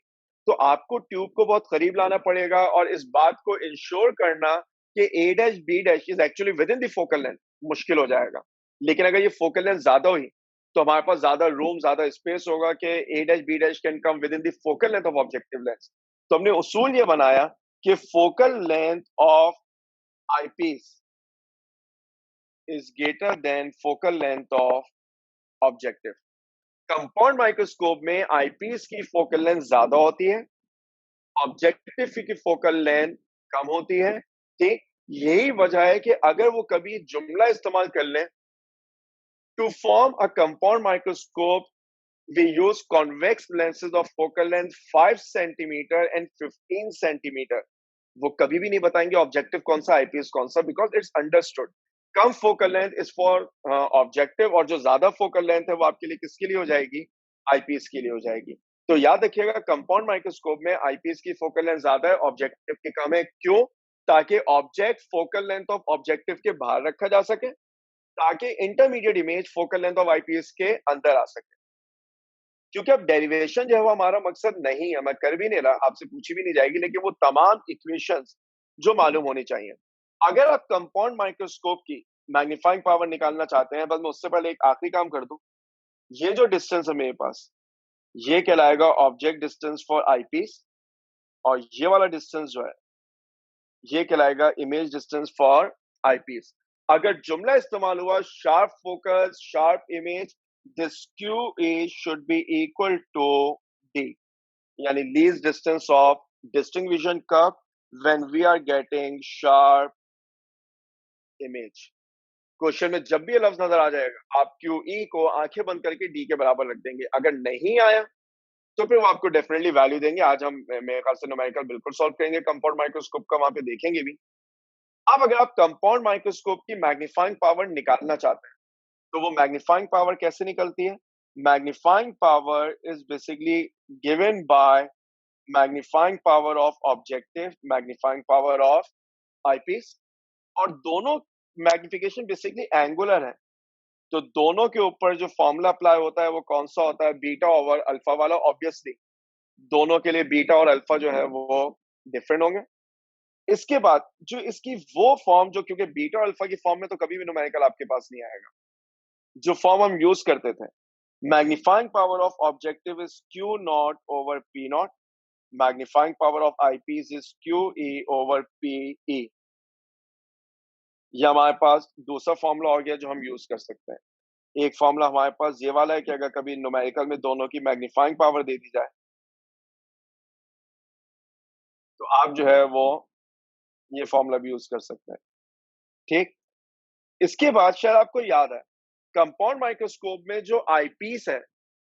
Speaker 1: तो आपको ट्यूब को बहुत करीब लाना पड़ेगा और इस बात को इंश्योर करना कि A dash B dash is actually within the focal length मुश्किल हो जाएगा। लेकिन अगर ये फोकल लेंथ ज्यादा हुई तो हमारे पास ज्यादा रूम, ज्यादा स्पेस होगा कि A dash B dash can come within the focal length of objective lens. तो हमने उसूल ये बनाया कि focal length of eyepiece is greater than focal length of objective। Compound microscope में आईपीस की फोकल लेंथ ज्यादा होती है, ऑब्जेक्टिव की फोकल लेंथ कम होती है। ठीक, यही वजह है कि अगर वो कभी जुमला इस्तेमाल कर लें, to form a compound microscope we use convex lenses of focal length 5 centimeter and 15 centimeter। वो कभी भी नहीं बताएंगे ऑब्जेक्टिव कौन सा, आईपीएस कौन सा, because it's understood come focal length is for objective और जो ज्यादा फोकल लेंथ है वो आपके लिए किसके लिए हो जाएगी, आईपीएस के लिए हो जाएगी। तो याद रखिएगा कंपाउंड माइक्रोस्कोप में आईपीएस की फोकल लेंथ ज्यादा है, ऑब्जेक्टिव की कम है। क्यों? ताकि object focal length of objective के बाहर रखा जा सके, ताकि intermediate image focal length of IPS के अंदर आ सके। क्योंकि अब डेरिवेशन जो है वो हमारा मकसद नहीं है, मैं कर भी नहीं रहा, आपसे पूछी भी नहीं जाएगी, लेकिन वो तमाम इक्वेशंस जो मालूम होनी चाहिए। अगर आप कंपाउंड माइक्रोस्कोप की मैग्नीफाइंग पावर निकालना चाहते हैं, बस मैं उससे पहले एक आखिरी काम कर दूं। ये जो डिस्टेंस है मेरे पास, ये कहलाएगा ऑब्जेक्ट डिस्टेंस फॉर आईपीस, और ये वाला डिस्टेंस जो है ये कहलाएगा इमेज डिस्टेंस फॉर आईपीस। अगर जुमला इस्तेमाल हुआ sharp focus sharp image, this QE should be equal to D, यानी least distance of distinct vision curve when we are getting sharp image। Question में जब भी ये लफ्ज नजर आ जाएगा, आप QE को आंखें बंद करके D के बराबर रख देंगे। अगर नहीं आया तो फिर वो आपको डेफिनेटली वैल्यू देंगे। आज हम मेरे ख्याल से न्यूमेरिकल बिल्कुल सॉल्व करेंगे कंपाउंड माइक्रोस्कोप का, वहां पे देखेंगे भी। अब अगर आप कंपाउंड माइक्रोस्कोप की मैग्नीफाइंग पावर निकालना चाहते हैं, तो वो मैग्नीफाइंग पावर कैसे निकलती है? Magnifying power is basically given by magnifying power of objective, magnifying power of eyepiece, और दोनों मैग्निफिकेशन बेसिकली एंगुलर है। तो दोनों के ऊपर जो फॉर्मूला अप्लाई होता है वो कौन सा होता है? बीटा ओवर अल्फा वाला। ऑब्वियसली दोनों के लिए बीटा और अल्फा जो है वो डिफरेंट होंगे। इसके बाद जो इसकी वो फॉर्म जो, क्योंकि बीटा और अल्फा की फॉर्म में तो कभी भी न्यूमेरिकल आपके पास नहीं आएगा, जो फॉर्म हम यूज करते थे, magnifying power of objective is Q not over P not, magnifying power of eyepiece is Q E over P ई। ये हमारे पास दूसरा फॉर्मूला हो गया जो हम यूज कर सकते हैं। एक फॉर्मूला हमारे पास ये वाला है कि अगर कभी न्यूमेरिकल में दोनों की मैग्नीफाइंग पावर दे दी जाए तो आप जो है वो ये फॉर्मूला भी यूज कर सकते हैं। ठीक, इसके बाद शायद आपको याद है, कंपाउंड माइक्रोस्कोप में जो आईपीस है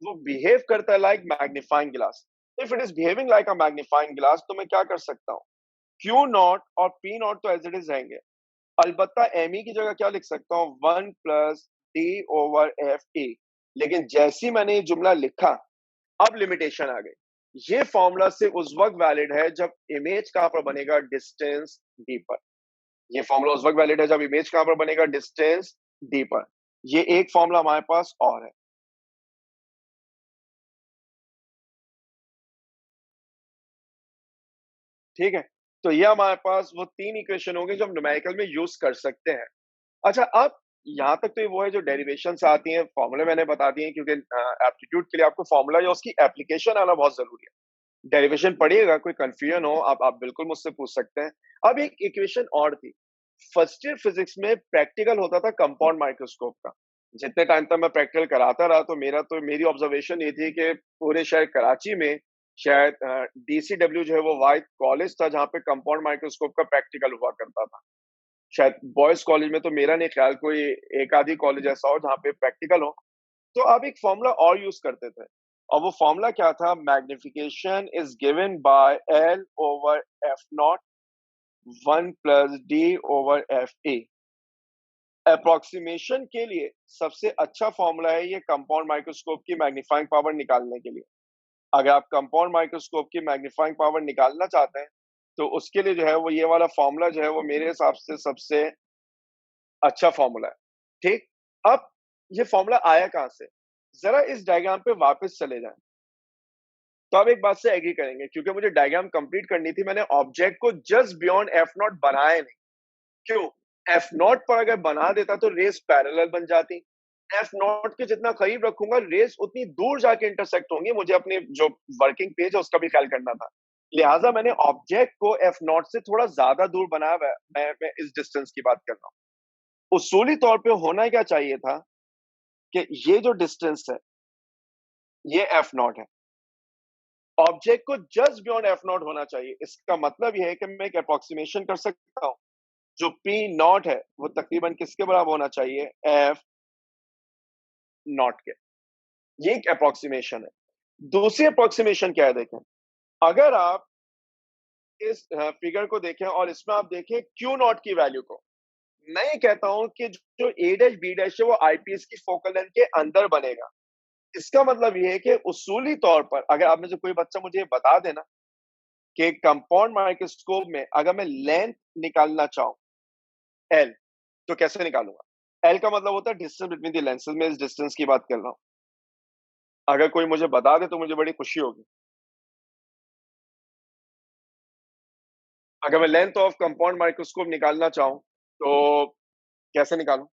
Speaker 1: वो बिहेव करता है like magnifying glass. If it is behaving like a magnifying glass तो मैं क्या कर सकता हूँ, क्यू नॉट और पी नॉट तो एज इट इज रहेंगे, अलबत्ता एम ई की जगह क्या लिख सकता हूँ, 1 प्लस डी ओवर एफ ई। लेकिन जैसी मैंने ये जुमला लिखा, अब लिमिटेशन आ गई। ये फॉर्मूला से उस वक्त वैलिड है जब इमेज कहां पर बनेगा, डिस्टेंस डी पर। ये फॉर्मूला उस वक्त वैलिड है जब इमेज कहां पर बनेगा, डिस्टेंस डी पर। ये एक फॉर्मूला हमारे पास और है। ठीक है, तो ये हमारे पास वो तीन इक्वेशन होंगे जो हम न्यूमेरिकल में यूज कर सकते हैं। अच्छा, अब यहाँ तक तो ये वो है जो डेरिवेशंस आती हैं, फॉर्मूले मैंने बता दिए, क्योंकि एप्टीट्यूड के लिए आपको फॉर्मूला या उसकी एप्लीकेशन आना बहुत जरूरी है। डेरिवेशन पढ़िएगा, कोई कंफ्यूजन हो आप बिल्कुल मुझसे पूछ सकते हैं। अब एक इक्वेशन और थी, फर्स्ट ईयर फिजिक्स में प्रैक्टिकल होता था कंपाउंड माइक्रोस्कोप का। जितने टाइम तक मैं प्रैक्टिकल कराता रहा तो मेरी ऑब्जर्वेशन ये थी कि पूरे शायद कराची में शायद डीसीडब्ल्यू जो है वो वाइट कॉलेज था जहाँ पे कंपाउंड माइक्रोस्कोप का प्रैक्टिकल हुआ करता था। शायद बॉयज कॉलेज में तो मेरा नहीं ख्याल कोई एक आधी कॉलेज ऐसा हो जहाँ पे प्रैक्टिकल हो। तो अब एक फॉर्मूला और यूज करते थे, और वो फॉर्मूला क्या था, magnification is given by L over F not 1 plus D over F A. Approximation के लिए सबसे अच्छा फॉर्मूला है ये कंपाउंड माइक्रोस्कोप की मैग्नीफाइंग पावर निकालने के लिए। अगर आप कंपाउंड माइक्रोस्कोप की मैग्नीफाइंग पावर निकालना चाहते हैं तो उसके लिए जो है वो ये वाला फॉर्मूला जो है वो मेरे हिसाब से सबसे अच्छा फॉर्मूला है। ठीक, अब ये फॉर्मूला आया कहां से, जरा इस डायग्राम पे वापस चले जाएं। तो आप एक बात से एग्री करेंगे, क्योंकि मुझे डायग्राम कंप्लीट करनी थी, मैंने ऑब्जेक्ट को जस्ट बियॉन्ड एफ नॉट बनाया नहीं। क्यों? एफ नॉट पर अगर बना देता तो रेस पैरेलल बन जाती। एफ नॉट के जितना करीब रखूंगा रेस उतनी दूर जाके इंटरसेक्ट होंगी, मुझे अपने जो वर्किंग पेज है उसका भी ख्याल करना था। लिहाजा मैंने ऑब्जेक्ट को एफ नॉट से थोड़ा ज्यादा दूर बनाया हुआ है। मैं इस डिस्टेंस की बात कर रहा हूँ। उसूली तौर पे होना क्या चाहिए था कि ये जो डिस्टेंस है ये एफ नॉट है, ऑब्जेक्ट को जस्ट बियॉन्ड एफ नॉट होना चाहिए। इसका मतलब यह है कि मैं एक अप्रोक्सीमेशन कर सकता हूं, जो पी नॉट है वो तकरीबन किसके बराबर होना चाहिए? एफ नॉट के। ये एक अप्रोक्सीमेशन है। दूसरी अप्रोक्सीमेशन क्या है देखें, अगर आप इस फिगर को देखें और इसमें आप देखें क्यू नॉट की वैल्यू को, मैं ये कहता हूं कि जो ए डैश बी डैश है वो आईपीएस की फोकल लेंथ के अंदर बनेगा। इसका मतलब ये है कि उसूली तौर पर अगर आप में से कोई बच्चा मुझे बता देना कि कंपाउंड माइक्रोस्कोप में अगर मैं लेंथ निकालना चाहूं एल, तो कैसे निकालूंगा? एल का मतलब होता है डिस्टेंस बिटवीन द लेंसेज, में इस डिस्टेंस की बात कर रहा हूं। अगर कोई मुझे बता दे तो मुझे बड़ी खुशी होगी। अगर मैं लेंथ ऑफ कंपाउंड माइक्रोस्कोप निकालना चाहूं तो कैसे निकालूं?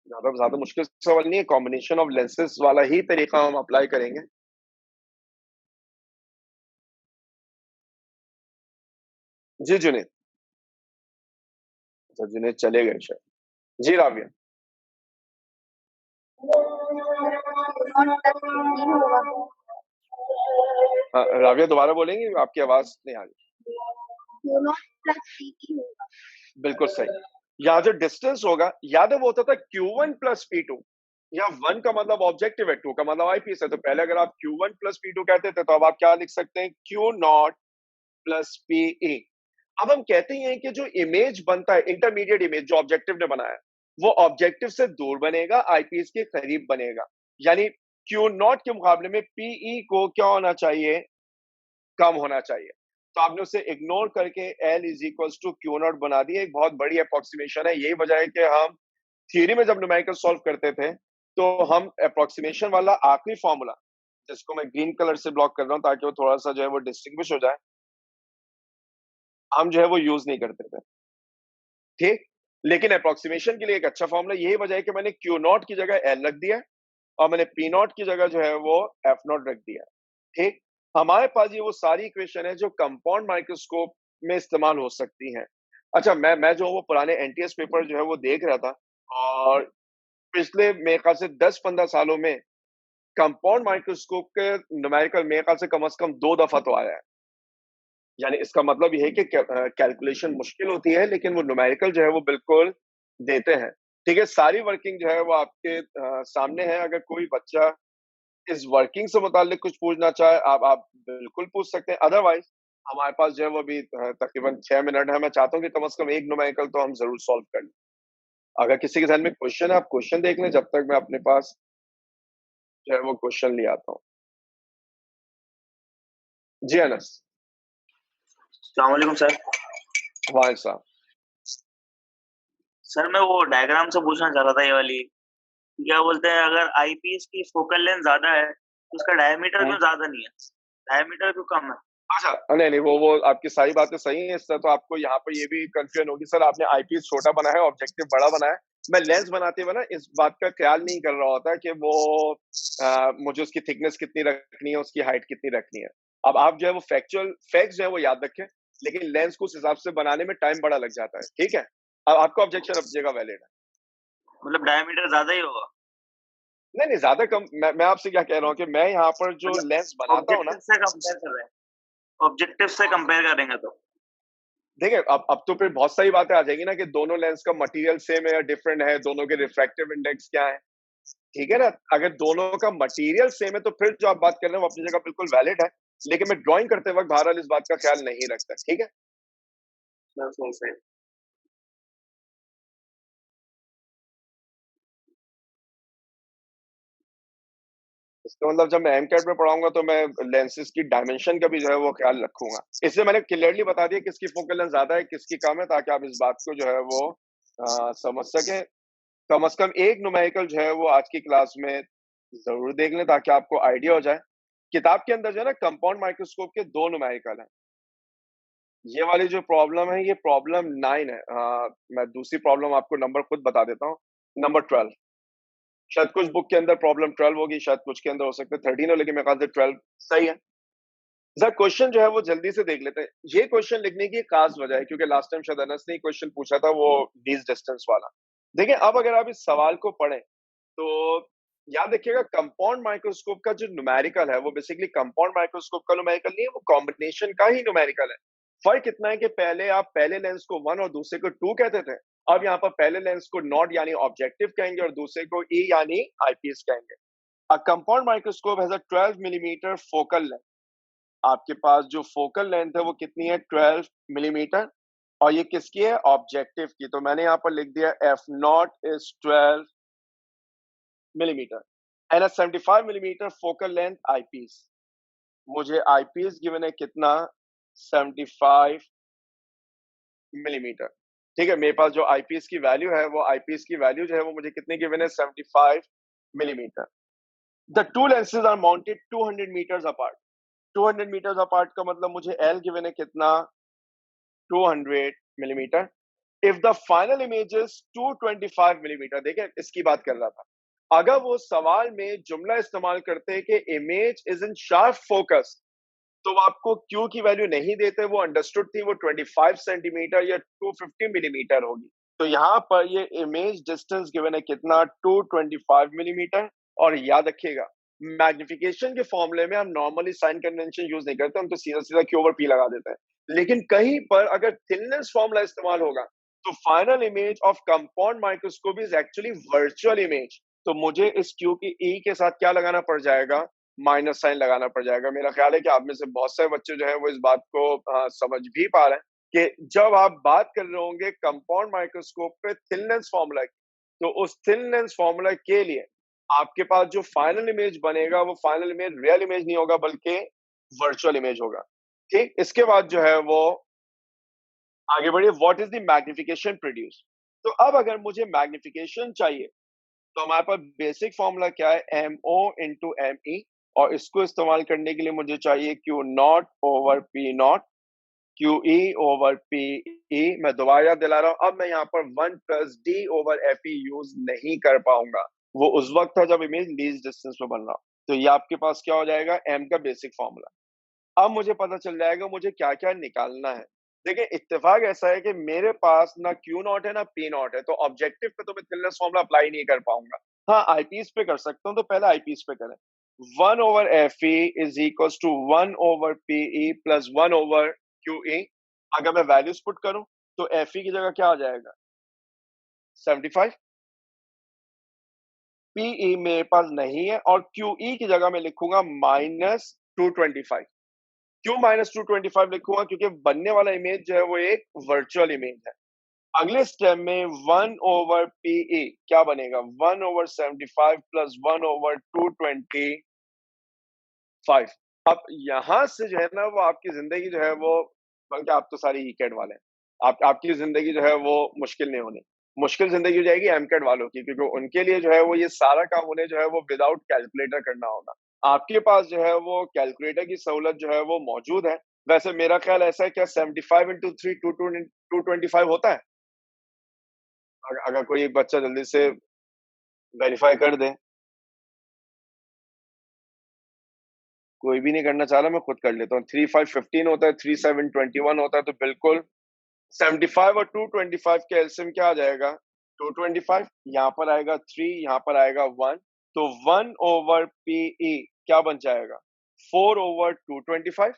Speaker 1: ज्यादा मुश्किल सवाल नहीं है, कॉम्बिनेशन ऑफ लेंसेज वाला ही तरीका हम अप्लाई करेंगे। जी जुनेद। अच्छा जुनेद चले गए शायद। जी राबिया। हाँ, राबिया दोबारा बोलेंगे, आपकी आवाज नहीं आ रही। बिल्कुल सही। यहाँ जो डिस्टेंस होगा, याद है वो होता था Q1 प्लस P2, या 1 का मतलब ऑब्जेक्टिव है, 2 का मतलब आईपीस है। तो पहले अगर आप Q1 प्लस P2 कहते थे तो अब आप क्या लिख सकते हैं? Q not plus PE। अब हम कहते हैं कि जो इमेज बनता है, इंटरमीडिएट इमेज जो ऑब्जेक्टिव ने बनाया, वो ऑब्जेक्टिव से दूर बनेगा, आईपीस के करीब बनेगा। यानी Q नॉट के मुकाबले में PE को क्या होना चाहिए? कम होना चाहिए। तो आपने उसे इग्नोर करके L is equals to Q not बना दिया। एक बहुत बड़ी अप्रोक्सीमेशन है। यही वजह है कि हम थियरी में जब न्यूमेरिकल सॉल्व करते थे तो हम अप्रोक्सीमेशन वाला आखिरी फॉर्मूला, जिसको मैं ग्रीन कलर से ब्लॉक कर रहा हूं ताकि वो थोड़ा सा जो है वो डिस्टिंग्विश हो जाए, हम जो है वो यूज नहीं करते थे। ठीक, लेकिन अप्रोक्सीमेशन के लिए एक अच्छा फॉर्मूला। यही वजह है कि मैंने क्यू नॉट की जगह एल रख दिया और मैंने पी नॉट की जगह जो है वो एफ नॉट रख दिया। ठीक, हमारे पास ये वो सारी इक्वेशन है जो कंपाउंड माइक्रोस्कोप में इस्तेमाल हो सकती हैं। अच्छा, मैं जो वो पुराने एनटीएस पेपर जो है वो देख रहा था, और पिछले मेरे ख्याल से 10-15 सालों में कंपाउंड माइक्रोस्कोप के न्यूमेरिकल मेरे ख्याल से कम 2 दफा तो आया है। यानी इसका मतलब ये है कि कैलकुलेशन मुश्किल होती है लेकिन वो न्यूमेरिकल जो है वो बिल्कुल देते हैं। ठीक है, सारी वर्किंग जो है वो आपके सामने है। अगर कोई बच्चा इस वर्किंग से मुताल्लिक कुछ पूछना चाहे, आप बिल्कुल पूछ सकते हैं। अदरवाइज हमारे पास जो है वो अभी तकरीबन 6 मिनट है। मैं चाहता हूँ कि कम से कम एक न्यूमेरिकल तो हम जरूर सॉल्व कर लें। अगर किसी के ध्यान में क्वेश्चन है आप क्वेश्चन देख लें, जब तक मैं अपने पास जो है वो क्वेश्चन ले आता हूँ। जी अनस।
Speaker 5: अस्सलामुअलैकुम सर।
Speaker 1: वाहिद साहब।
Speaker 5: सर मैं वो डायग्राम से पूछना चाह रहा था, ये वाली क्या बोलते हैं, अगर आईपीस की फोकल लेंथ ज्यादा है तो उसका डायमीटर क्यों ज्यादा नहीं है, डायमीटर क्यों कम है?
Speaker 1: अच्छा, नहीं वो आपकी सारी बातें सही हैं। इससे तो आपको यहाँ पर ये भी कंफ्यूजन होगी, सर आपने आईपीस छोटा बनाया है, ऑब्जेक्टिव बड़ा बनाया है। मैं लेंस बनाते हुए ना इस बात का ख्याल नहीं कर रहा होता कि वो मुझे उसकी थिकनेस कितनी रखनी है, उसकी हाइट कितनी रखनी है। अब आप जो है वो फैक्चुअल फैक्ट्स जो है वो याद रखें, लेकिन लेंस को उस हिसाब से बनाने में टाइम बड़ा लग जाता है। ठीक है, अब आपका ऑब्जेक्शन अपनी जगह वैलिड है।
Speaker 5: मतलब डायमीटर ज्यादा ही होगा?
Speaker 1: नहीं ज्यादा कम। मैं आपसे क्या कह रहा हूँ कि मैं यहाँ पर जो
Speaker 5: मतलब
Speaker 1: लेंस बनाता हूँ ना,
Speaker 5: ऑब्जेक्टिव से कंपेयर कर रहे हैं, ऑब्जेक्टिव से कंपेयर करेंगे तो
Speaker 1: देखिए अब तो फिर बहुत सारी बातें आ जाएंगी ना कि दोनों लेंस का मटेरियल सेम है या डिफरेंट है, दोनों के रिफ्रैक्टिव इंडेक्स क्या है। ठीक है ना, अगर दोनों का मटेरियल सेम है तो फिर जो आप बात कर रहे हैं वो अपनी जगह बिल्कुल वैलिड है। लेकिन मैं ड्राइंग करते वक्त बहरहाल इस बात का ख्याल नहीं रखता। ठीक है,
Speaker 5: सही।
Speaker 1: तो मतलब जब मैं एमकैट में पढ़ाऊंगा तो मैं लेंसेज की डायमेंशन का भी जो है वो ख्याल रखूंगा। इसलिए मैंने क्लियरली बता दिया किसकी फोकल लेंथ ज्यादा है, किसकी कम है, ताकि आप इस बात को जो है वो समझ सके। कम से कम एक न्यूमेरिकल जो है वो आज की क्लास में जरूर देख लें, ताकि आपको आइडिया हो जाए। किताब के अंदर जो है ना कंपाउंड माइक्रोस्कोप के 2 न्यूमेरिकल हैं। ये वाली जो प्रॉब्लम है ये प्रॉब्लम 9 है। मैं दूसरी प्रॉब्लम आपको नंबर खुद बता देता हूँ, नंबर 12। शायद कुछ बुक के अंदर प्रॉब्लम 12 होगी, शायद कुछ के अंदर हो सकता है 13 हो, लेकिन मेरे ख्याल से 12 सही है। सर क्वेश्चन जो है वो जल्दी से देख लेते हैं। ये क्वेश्चन लिखने की एक खास वजह है, क्योंकि लास्ट टाइम शायद अनस ने क्वेश्चन पूछा था वो लीस्ट डिस्टेंस वाला। देखिए अब अगर आप इस सवाल को पढ़ें तो याद रखिएगा कंपाउंड माइक्रोस्कोप का जो न्यूमेरिकल है वो बेसिकली कंपाउंड माइक्रोस्कोप का न्यूमेरिकल नहीं है, वो कॉम्बिनेशन का ही न्यूमेरिकल है। फर्क इतना है कि पहले आप पहले लेंस को 1 और दूसरे को 2 कहते थे। अब यहाँ पर पहले लेंस को नॉट यानी ऑब्जेक्टिव कहेंगे और दूसरे को ई यानी आईपीएस कहेंगे। अ compound microscope has a 12 millimetre focal length. आपके पास जो फोकल लेंथ है वो कितनी है, 12 मिलीमीटर, और ये किसकी है, ऑब्जेक्टिव की। तो मैंने यहाँ पर लिख दिया F not is 12 millimetre and a 75 millimetre focal length eyepiece. मुझे आईपीस गिवन है कितना, 75 मिलीमीटर। ठीक है, मेरे पास जो आईपीस की वैल्यू है वो आईपीस की वैल्यू जो है वो मुझे कितने गिवन है, 75 millimetre. The two lenses are mounted 200 metres apart. 200 metres apart का मतलब मुझे एल गिवन है कितना, 200 millimetre. If the final image is 225 millimetre, देखें इसकी बात कर रहा था। अगर वो सवाल में जुमला इस्तेमाल करते हैं कि image is in sharp focus, तो वो आपको क्यू की वैल्यू नहीं देते, वो अंडरस्टूड थी वो 25 सेंटीमीटर या 250 मिलीमीटर होगी। तो यहाँ पर ये इमेज डिस्टेंस गिवन है कितना, 225 मिलीमीटर। और याद रखिएगा मैग्निफिकेशन के फॉर्मूले में हम नॉर्मली साइन कन्वेंशन यूज नहीं करते, हम तो सीधा सीधा क्यू ओवर पी लगा देते हैं। लेकिन कहीं पर अगर थिननेस फॉर्मूला इस्तेमाल होगा तो final image of compound microscope is actually virtual image. तो मुझे इस क्यू की ई के साथ क्या लगाना पड़ जाएगा, माइनस साइन लगाना पड़ जाएगा। मेरा ख्याल है कि आप में से बहुत सारे बच्चे जो है वो इस बात को समझ भी पा रहे हैं कि जब आप बात कर रहे होंगे कंपाउंड माइक्रोस्कोप पे थिन लेंस फॉर्मूला की, तो उस थिन लेंस फॉर्मूला के लिए आपके पास जो फाइनल इमेज बनेगा वो फाइनल इमेज रियल इमेज नहीं होगा बल्कि वर्चुअल इमेज होगा। ठीक, इसके बाद जो है वो आगे बढ़िए, what is the magnification produce. तो अब अगर मुझे मैग्निफिकेशन चाहिए तो हमारे पास बेसिक फॉर्मूला क्या है, M O into M E, और इसको इस्तेमाल करने के लिए मुझे चाहिए Q not over P not, Q E over P E. मैं दोबारा याद दिला रहा हूं, अब मैं यहाँ पर 1 प्लस डी ओवर एफ ई यूज नहीं कर पाऊंगा। वो उस वक्त था जब इमेज लीस्ट डिस्टेंस में बन रहा। तो ये आपके पास क्या हो जाएगा, एम का बेसिक फॉर्मूला। अब मुझे पता चल जाएगा मुझे क्या क्या निकालना है। देखिए इत्तेफाक ऐसा है कि मेरे पास ना क्यू नॉट है ना पी नॉट है, तो ऑब्जेक्टिव पे तो मैं थिननेस फॉर्मूला अप्लाई नहीं कर पाऊंगा। हाँ आईपीस पे कर सकता हूँ, तो पहले आईपीस पे करें। 1 over F E is equal to 1 over P E plus 1 over Q E. अगर मैं वैल्यूज पुट करूं तो एफ ई की जगह क्या आ जाएगा, 75। पीई मेरे पास नहीं है और क्यू ई की जगह मैं लिखूंगा -225। क्यों -225 लिखूंगा, क्योंकि बनने वाला इमेज जो है वो एक वर्चुअल इमेज है। अगले स्टेप में 1 ओवर पीई क्या बनेगा, 1 ओवर 75 प्लस 1 ओवर 225। अब यहां से जो है ना वो आपकी जिंदगी जो है वो, बल्कि आप तो सारी ई कैट वाले हैं, आपकी जिंदगी जो है वो मुश्किल नहीं होनी। मुश्किल जिंदगी हो जाएगी एम कैट वालों की, क्योंकि उनके लिए जो है वो ये सारा काम उन्हें जो है वो विदाउट कैलकुलेटर करना होगा। आपके पास जो है वो कैलकुलेटर की सहूलत जो है वो मौजूद है। वैसे मेरा ख्याल ऐसा है, क्या 75 इंटू 3 225 होता है? अगर कोई एक बच्चा जल्दी से वेरीफाई कर दे। कोई भी नहीं करना चाह रहा, मैं खुद कर लेता हूँ। 3 5 15 होता है, 3 7 21 होता है, तो बिल्कुल 75 और 225 के एलसीएम क्या आ जाएगा, 225। यहाँ पर आएगा 3, यहाँ पर आएगा 1, तो 1 ओवर पीई क्या बन जाएगा, 4 ओवर 225।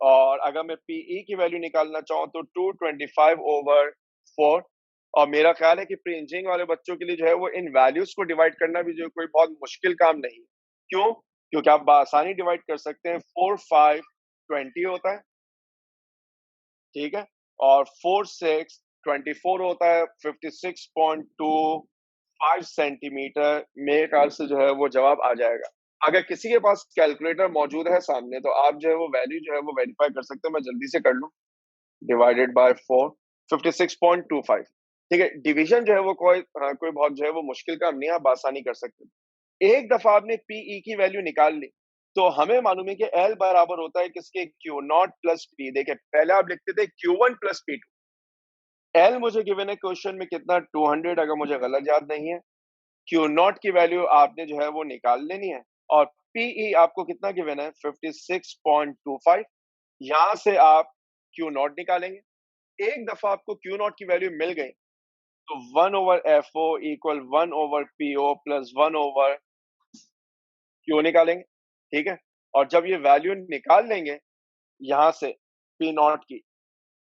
Speaker 1: और अगर मैं पीई की वैल्यू निकालना चाहूँ तो 225 ओवर 4। और मेरा ख्याल है कि प्री इंजीनियरिंग वाले बच्चों के लिए जो है वो इन वैल्यूज को डिवाइड करना भी जो कोई बहुत मुश्किल काम नहीं है। क्यों, क्योंकि आप आसानी डिवाइड कर सकते हैं। 4 5 20 होता है, ठीक है, और 4 6 24 होता है, 56.25 सेंटीमीटर। मेरे ख्याल से जो है वो जवाब आ जाएगा। अगर किसी के पास कैलकुलेटर मौजूद है सामने तो आप जो है वो वैल्यू जो है वो वेरीफाई कर सकते हो। मैं जल्दी से कर लूं। Divided by 4, 56.25। ठीक है, डिवीजन जो है वो कोई बहुत जो है वो मुश्किल काम नहीं है, आप आसानी कर सकते हो। एक दफा आपने पीई की वैल्यू निकाल ली तो हमें मालूम है कि एल बराबर होता है किसके, क्यू नॉट प्लस पी। देखिए पहले आप लिखते थे Q1 प्लस P2। एल मुझे गिवन है क्वेश्चन में कितना, 200, अगर मुझे गलत याद नहीं है। क्यू नॉट की वैल्यू आपने जो है वो निकाल लेनी है, और पीई आपको कितना गिवन है, 56.25। यहां से आप क्यू नॉट निकालेंगे। एक दफा आपको क्यू नॉट की वैल्यू मिल गई तो 1/FO equal 1/PO plus 1/Q निकालेंगे। ठीक है, और जब ये वैल्यू निकाल लेंगे यहां से पी नॉट की,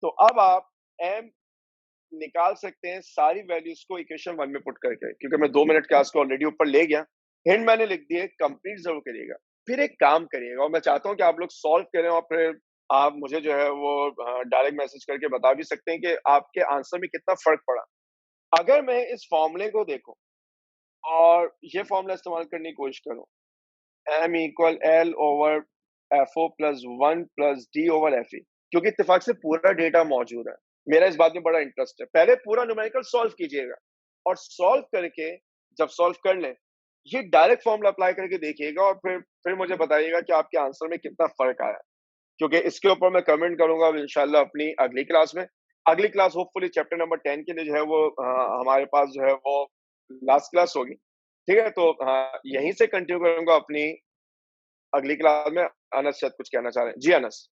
Speaker 1: तो अब आप एम निकाल सकते हैं सारी वैल्यूज को इक्वेशन 1 में पुट करके। क्योंकि मैं 2 मिनट क्लास को ऑलरेडी ऊपर ले गया, हिंट मैंने लिख दिए, कंप्लीट जरूर करिएगा। फिर एक काम करिएगा, और मैं चाहता हूं कि आप लोग सॉल्व करें, और फिर आप मुझे जो है वो डायरेक्ट मैसेज करके बता भी सकते हैं कि आपके आंसर में कितना फर्क पड़ा। अगर मैं इस फॉर्मूले को देखूं और ये फॉर्मूला इस्तेमाल करने की कोशिश करूं, M equal L over F O plus 1 plus D over F E, क्योंकि इत्तेफाक से पूरा डेटा मौजूद है, मेरा इस बात में बड़ा इंटरेस्ट है। पहले पूरा न्यूमेरिकल सॉल्व कीजिएगा, और सॉल्व करके जब सॉल्व कर लें ये डायरेक्ट फॉर्मूला अप्लाई करके देखिएगा, और फिर मुझे बताइएगा कि आपके आंसर में कितना फर्क आया। क्योंकि इसके ऊपर मैं कमेंट करूंगा अब इंशाल्लाह अपनी अगली क्लास में। अगली क्लास होपफुली चैप्टर नंबर 10 के लिए जो है वो हमारे पास जो है वो लास्ट क्लास होगी। ठीक है, तो यहीं से कंटिन्यू करूंगा अपनी अगली क्लास में। अनस शायद कुछ कहना चाह रहे हैं। जी अनस।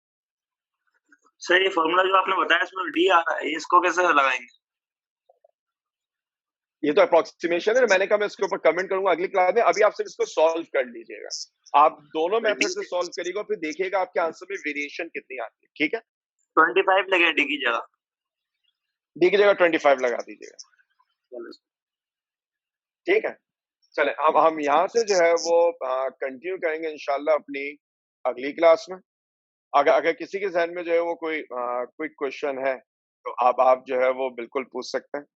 Speaker 5: सर ये फॉर्मूला जो आपने बताया इसमें डी आ रहा है, इसको कैसे लगाएंगे?
Speaker 1: ये तो अप्रोक्सीमेशन है, मैंने कहा मैं इसके ऊपर कमेंट करूंगा अगली क्लास में। अभी आप सिर्फ इसको सॉल्व कर लीजिएगा, आप दोनों मेथड से सॉल्व करिएगा, फिर देखिएगा आपके आंसर में वेरिएशन कितनी आती है। ठीक है,
Speaker 5: 25 लगे डी की जगह।
Speaker 1: डी की जगह 25 लगा दीजिएगा।
Speaker 5: चलो।
Speaker 1: ठीक है, चले हम यहाँ से जो है वो कंटिन्यू करेंगे इंशाल्लाह अपनी अगली क्लास में। अगर अगर किसी के जहन में जो है वो कोई क्विक क्वेश्चन है तो आप जो है वो बिल्कुल पूछ सकते हैं।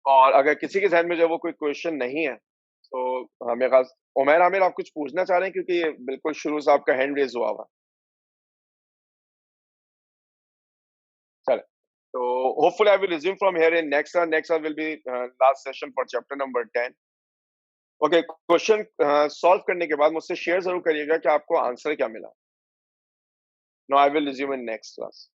Speaker 1: और अगर किसी के जहन में जो है वो कोई क्वेश्चन नहीं है तो मेरे ख्याल उमैर आमिर आप कुछ पूछना चाह रहे हैं, क्योंकि ये बिल्कुल शुरू से आपका हैंड रेज हुआ हुआ। चले, तो hopefully I will resume from here in next hour will be last session for chapter number 10. Okay, question solve करने के बाद मुझसे शेयर जरूर करिएगा कि आपको आंसर क्या मिला। No I will resume in next class.